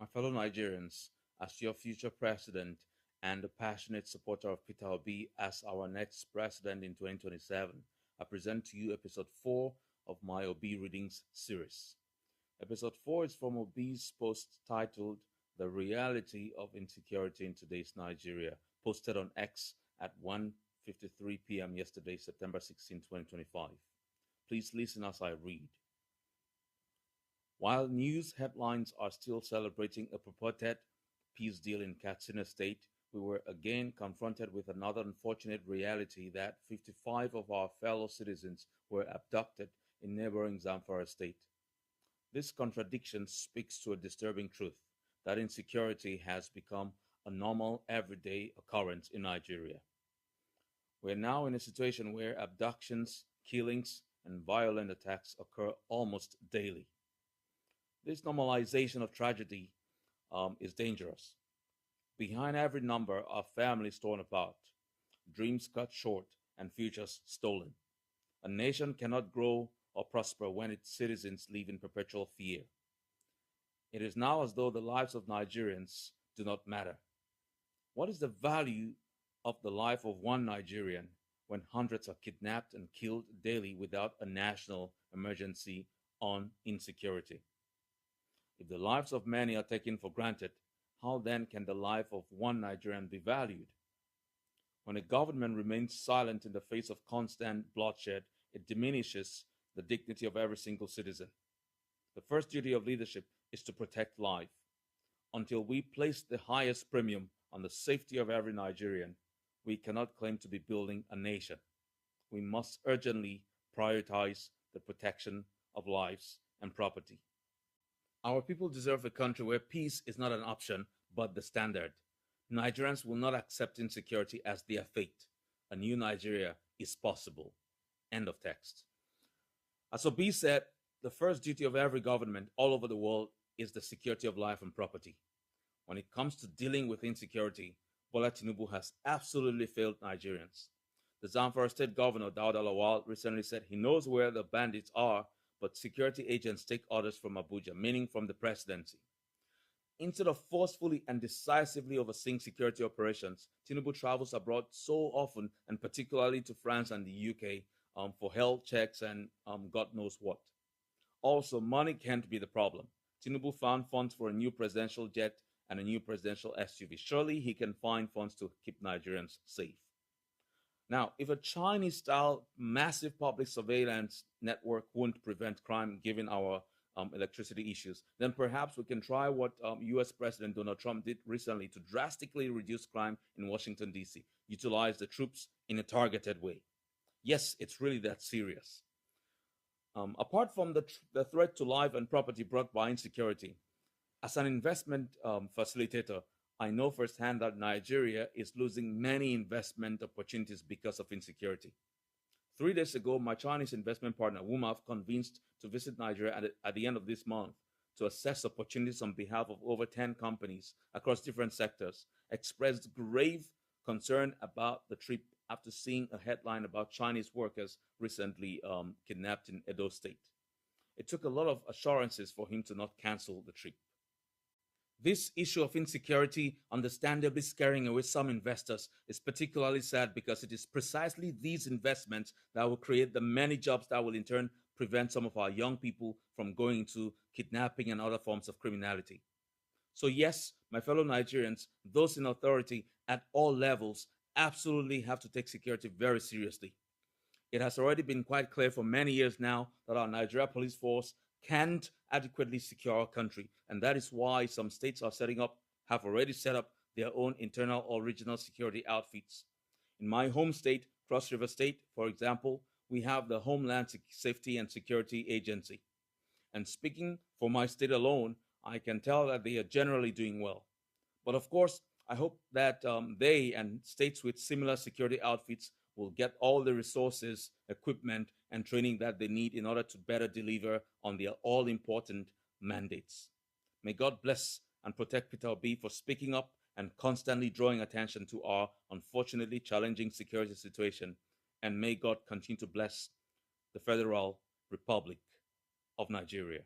My fellow Nigerians, as your future president and a passionate supporter of Peter Obi as our next president in 2027, I present to you episode 4 of my Obi Readings series. Episode 4 is from Obi's post titled The Reality of Insecurity in Today's Nigeria, posted on X at 1:53 p.m. yesterday, September 16, 2025. Please listen as I read. While news headlines are still celebrating a purported peace deal in Katsina State, we were again confronted with another unfortunate reality that 55 of our fellow citizens were abducted in neighboring Zamfara State. This contradiction speaks to a disturbing truth that insecurity has become a normal, everyday occurrence in Nigeria. We are now in a situation where abductions, killings, and violent attacks occur almost daily. This normalization of tragedy is dangerous. Behind every number are families torn apart, dreams cut short, and futures stolen. A nation cannot grow or prosper when its citizens live in perpetual fear. It is now as though the lives of Nigerians do not matter. What is the value of the life of one Nigerian when hundreds are kidnapped and killed daily without a national emergency on insecurity? If the lives of many are taken for granted, how then can the life of one Nigerian be valued? When a government remains silent in the face of constant bloodshed, it diminishes the dignity of every single citizen. The first duty of leadership is to protect life. Until we place the highest premium on the safety of every Nigerian, we cannot claim to be building a nation. We must urgently prioritize the protection of lives and property. Our people deserve a country where peace is not an option, but the standard. Nigerians will not accept insecurity as their fate. A new Nigeria is possible. End of text. As Obi said, the first duty of every government all over the world is the security of life and property. When it comes to dealing with insecurity, Bola Tinubu has absolutely failed Nigerians. The Zamfara State Governor, Dauda Lawal, recently said he knows where the bandits are, but security agents take orders from Abuja, meaning from the presidency. Instead of forcefully and decisively overseeing security operations, Tinubu travels abroad so often, and particularly to France and the UK, for health checks and God knows what. Also, money can't be the problem. Tinubu found funds for a new presidential jet and a new presidential SUV. Surely he can find funds to keep Nigerians safe. Now, if a Chinese-style massive public surveillance network won't prevent crime given our electricity issues, then perhaps we can try what US President Donald Trump did recently to drastically reduce crime in Washington, D.C., utilize the troops in a targeted way. Yes, it's really that serious. Apart from the threat to life and property brought by insecurity, as an investment facilitator, I know firsthand that Nigeria is losing many investment opportunities because of insecurity. 3 days ago, my Chinese investment partner, whom I've convinced to visit Nigeria at the end of this month to assess opportunities on behalf of over 10 companies across different sectors, expressed grave concern about the trip after seeing a headline about Chinese workers recently kidnapped in Edo State. It took a lot of assurances for him to not cancel the trip. This issue of insecurity, understandably scaring away some investors, is particularly sad because it is precisely these investments that will create the many jobs that will in turn prevent some of our young people from going into kidnapping and other forms of criminality. So yes, my fellow Nigerians, those in authority at all levels absolutely have to take security very seriously. It has already been quite clear for many years now that our Nigeria police force can't adequately secure our country, and that is why some states have already set up their own internal or regional security outfits. In my home state, Cross River State, for example, we have the Homeland Safety and Security Agency. And speaking for my state alone, I can tell that they are generally doing well. But of course, I hope that they and states with similar security outfits will get all the resources, equipment, and training that they need in order to better deliver on their all-important mandates. May God bless and protect Peter Obi for speaking up and constantly drawing attention to our unfortunately challenging security situation. And may God continue to bless the Federal Republic of Nigeria.